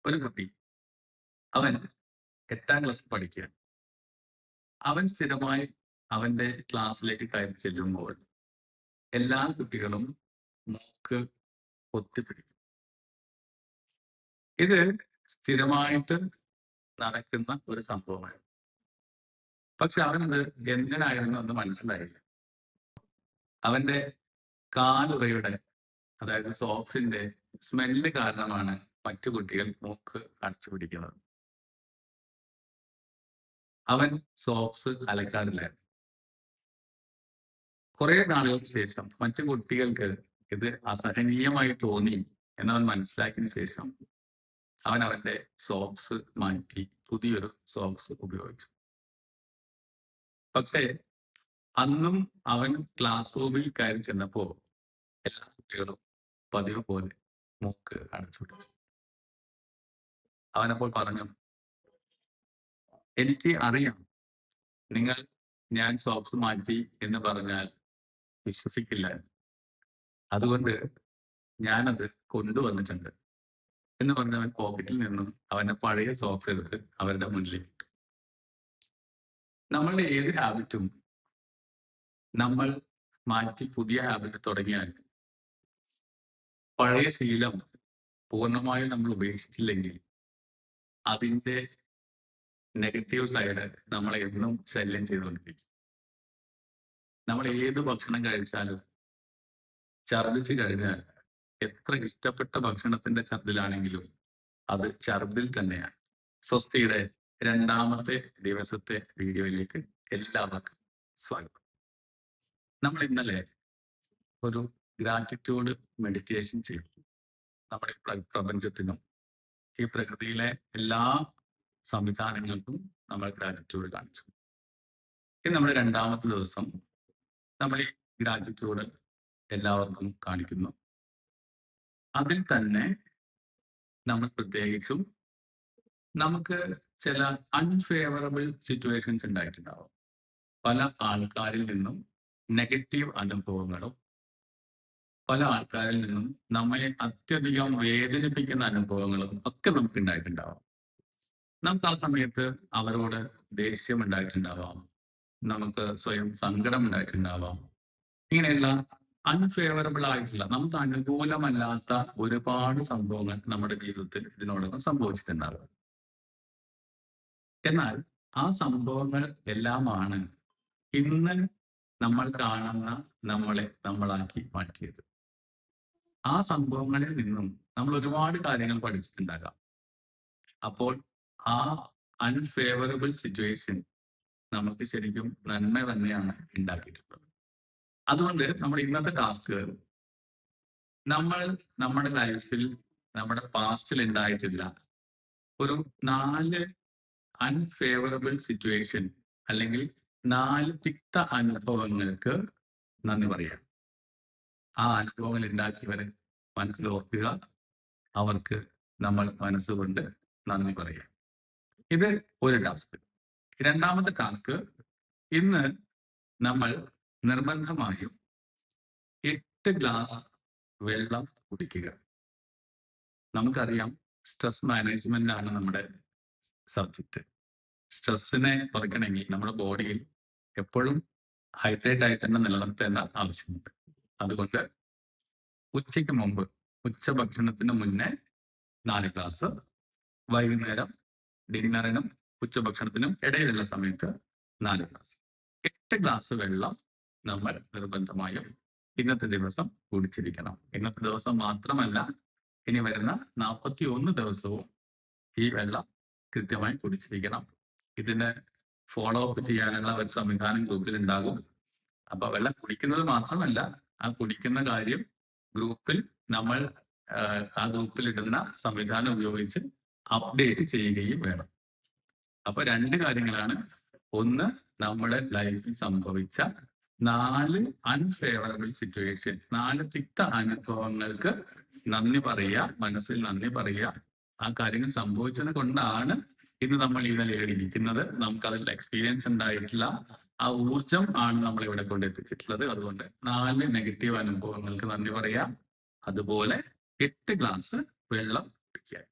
ഒരു കുട്ടി അവൻ 8ാം ക്ലാസ്സിൽ പഠിക്കുക. അവൻ സ്ഥിരമായി അവന്റെ ക്ലാസ്സിലേക്ക് കയറി ചെല്ലുമ്പോൾ എല്ലാ കുട്ടികളും മൂക്ക് പൊത്തിപ്പിടിക്കും. ഇത് സ്ഥിരമായിട്ട് നടക്കുന്ന ഒരു സംഭവമാണ്. പക്ഷെ അവനത് എന്തിനായിരുന്നു എന്ന് മനസ്സിലായില്ല. അവന്റെ കാലുറയുടെ, അതായത് സോക്സിന്റെ സ്മെല്ല് കാരണമാണ് മറ്റു കുട്ടികൾ മൂക്ക് അടച്ചു പിടിക്കുന്നത്. അവൻ സോക്സ് അലക്കാറില്ലായിരുന്നു. കുറെ നാളുകൾക്ക് ശേഷം മറ്റു കുട്ടികൾക്ക് ഇത് അസഹനീയമായി തോന്നി എന്നവൻ മനസ്സിലാക്കിയതിനു ശേഷം അവൻ അവന്റെ സോക്സ് മാറ്റി പുതിയൊരു സോക്സ് ഉപയോഗിച്ചു. പക്ഷേ അന്നും അവൻ ക്ലാസ് റൂമിൽ കയറി ചെന്നപ്പോ എല്ലാ കുട്ടികളും പതിവ് പോലെ മൂക്ക് അടച്ചു പിടിച്ചു. അവനപ്പോൾ പറഞ്ഞു, എനിക്ക് അറിയാം നിങ്ങൾ ഞാൻ സോക്സ് മാറ്റി എന്ന് പറഞ്ഞാൽ വിശ്വസിക്കില്ല, അതുകൊണ്ട് ഞാനത് കൊണ്ടുവന്നിട്ടുണ്ട് എന്ന് പറഞ്ഞവൻ പോക്കറ്റിൽ നിന്നും അവന്റെ പഴയ സോക്സ് എടുത്ത് അവരുടെ മുന്നിൽ ഇട്ടു. നമ്മളുടെ ഏത് ഹാബിറ്റും നമ്മൾ മാറ്റി പുതിയ ഹാബിറ്റ് തുടങ്ങിയാൽ പഴയ ശീലം പൂർണ്ണമായും നമ്മൾ ഉപേക്ഷിച്ചില്ലെങ്കിൽ അതിന്റെ നെഗറ്റീവ് സൈഡ് നമ്മളെ എന്നും ശല്യം ചെയ്തുകൊണ്ടിരിക്കും. നമ്മൾ ഏത് ഭക്ഷണം കഴിച്ചാലും ഛർദ്ദിച്ചു കഴിഞ്ഞാൽ എത്ര ഇഷ്ടപ്പെട്ട ഭക്ഷണത്തിന്റെ ഛർദിലാണെങ്കിലും അത് ഛർദിൽ തന്നെയാണ്. സ്വസ്തിയുടെ 2ാമത്തെ ദിവസത്തെ വീഡിയോയിലേക്ക് എല്ലാവർക്കും സ്വാഗതം. നമ്മൾ ഇന്നലെ ഒരു ഗ്രാറ്റിറ്റ്യൂഡ് മെഡിറ്റേഷൻ ചെയ്തു. നമ്മുടെ പ്രപഞ്ചത്തിനും ഈ പ്രകൃതിയിലെ എല്ലാ സംവിധാനങ്ങൾക്കും നമ്മൾ ഗ്രാറ്റിറ്റ്യൂഡ് കാണിച്ചു. ഇനി നമ്മുടെ 2ാമത്തെ ദിവസം നമ്മൾ ഈ ഗ്രാറ്റിറ്റ്യൂഡ് എല്ലാവർക്കും കാണിക്കുന്നു. അതിൽ തന്നെ നമ്മൾ പ്രത്യേകിച്ചും നമുക്ക് ചില അൺഫേവറബിൾ സിറ്റുവേഷൻസ് ഉണ്ടായിട്ടുണ്ടാവും. പല ആൾക്കാരിൽ നിന്നും നെഗറ്റീവ് അനുഭവങ്ങളും പല ആൾക്കാരിൽ നിന്നും നമ്മളെ അത്യധികം വേദനിപ്പിക്കുന്ന അനുഭവങ്ങളും ഒക്കെ നമുക്ക് ഉണ്ടായിട്ടുണ്ടാവാം. നമുക്ക് ആ സമയത്ത് അവരോട് ദേഷ്യം ഉണ്ടായിട്ടുണ്ടാവാം, നമുക്ക് സ്വയം സങ്കടം ഉണ്ടായിട്ടുണ്ടാവാം. ഇങ്ങനെയുള്ള അൺഫേവറബിൾ ആയിട്ടുള്ള, നമുക്ക് അനുകൂലമല്ലാത്ത ഒരുപാട് സംഭവങ്ങൾ നമ്മുടെ ജീവിതത്തിൽ ഇതിനോടകം സംഭവിച്ചിട്ടുണ്ടാകും. എന്നാൽ ആ സംഭവങ്ങൾ എല്ലാമാണ് ഇന്ന് നമ്മൾ കാണുന്ന നമ്മളെ നമ്മളാക്കി മാറ്റിയത്. ആ സംഭവങ്ങളിൽ നിന്നും നമ്മൾ ഒരുപാട് കാര്യങ്ങൾ പഠിച്ചിട്ടുണ്ടാകാം. അപ്പോൾ ആ അൺഫേവറബിൾ സിറ്റുവേഷൻ നമുക്ക് ശരിക്കും നന്മ തന്നെയാണ് ഉണ്ടാക്കിയിട്ടുള്ളത്. അതുകൊണ്ട് നമ്മുടെ ഇന്നത്തെ ടാസ്ക്, നമ്മൾ നമ്മുടെ ലൈഫിൽ നമ്മുടെ പാസ്റ്റിൽ ഉണ്ടായിട്ടില്ല ഒരു 4 അൺഫേവറബിൾ സിറ്റുവേഷൻ അല്ലെങ്കിൽ 4 തിക്ത അനുഭവങ്ങൾക്ക് നന്ദി പറയാം. ആ അനുഭവങ്ങൾ ഉണ്ടാക്കിയവരെ മനസ്സിൽ ഓർക്കുക, അവർക്ക് നമ്മൾ മനസ്സുകൊണ്ട് നന്ദി പറയാം. ഇത് ഒരു ടാസ്ക്. 2ാമത്തെ ടാസ്ക്, ഇന്ന് നമ്മൾ നിർബന്ധമായും 8 ഗ്ലാസ് വെള്ളം കുടിക്കുക. നമുക്കറിയാം സ്ട്രെസ് മാനേജ്മെന്റ് ആണ് നമ്മുടെ സബ്ജക്റ്റ്. സ്ട്രെസ്സിനെ കുറയ്ക്കണമെങ്കിൽ നമ്മുടെ ബോഡിയിൽ എപ്പോഴും ഹൈഡ്രേറ്റ് ആയി തന്നെ നിലനിർത്തേണ്ട ആവശ്യമുണ്ട്. അതുകൊണ്ട് ഉച്ചയ്ക്ക് മുമ്പ്, ഉച്ചഭക്ഷണത്തിന് മുന്നേ 4 ഗ്ലാസ്, വൈകുന്നേരം ഡിന്നറിനും ഉച്ചഭക്ഷണത്തിനും ഇടയിലുള്ള സമയത്ത് 4 ഗ്ലാസ്, 8 ഗ്ലാസ് വെള്ളം നമ്മൾ നിർബന്ധമായും ഇന്നത്തെ ദിവസം കുടിച്ചിരിക്കണം. ഇന്നത്തെ ദിവസം മാത്രമല്ല, ഇനി വരുന്ന 41 ദിവസവും ഈ വെള്ളം കൃത്യമായി കുടിച്ചിരിക്കണം. ഇതിന് ഫോളോ അപ്പ് ചെയ്യാനുള്ള ഒരു സംവിധാനം ഗ്രൂപ്പിൽ ഉണ്ടാകും. അപ്പൊ വെള്ളം കുടിക്കുന്നത് മാത്രമല്ല, ആ കുടിക്കുന്ന കാര്യം ഗ്രൂപ്പിൽ നമ്മൾ ആ ഗ്രൂപ്പിൽ ഇടുന്ന സംവിധാനം ഉപയോഗിച്ച് അപ്ഡേറ്റ് ചെയ്യുകയും വേണം. അപ്പൊ 2 കാര്യങ്ങളാണ്. ഒന്ന്, നമ്മുടെ ലൈഫിൽ സംഭവിച്ച 4 അൺഫേവറബിൾ സിറ്റുവേഷൻ, 4 തിക്ത അനുഭവങ്ങൾക്ക് നന്ദി പറയുക, മനസ്സിൽ നന്ദി പറയുക. ആ കാര്യങ്ങൾ സംഭവിച്ചത് കൊണ്ടാണ് ഇന്ന് നമ്മൾ ഈ നിലയിലിരിക്കുന്നത്. നമുക്കതിൽ എക്സ്പീരിയൻസ് ഉണ്ടായിട്ടില്ല. ആ ഊർജം ആണ് നമ്മൾ ഇവിടെ കൊണ്ടെത്തിച്ചിട്ടുള്ളത്. അതുകൊണ്ട് 4 നെഗറ്റീവ് അനുഭവങ്ങൾക്ക് നന്ദി പറയാം. അതുപോലെ 8 ഗ്ലാസ് വെള്ളം കുടിക്കുക.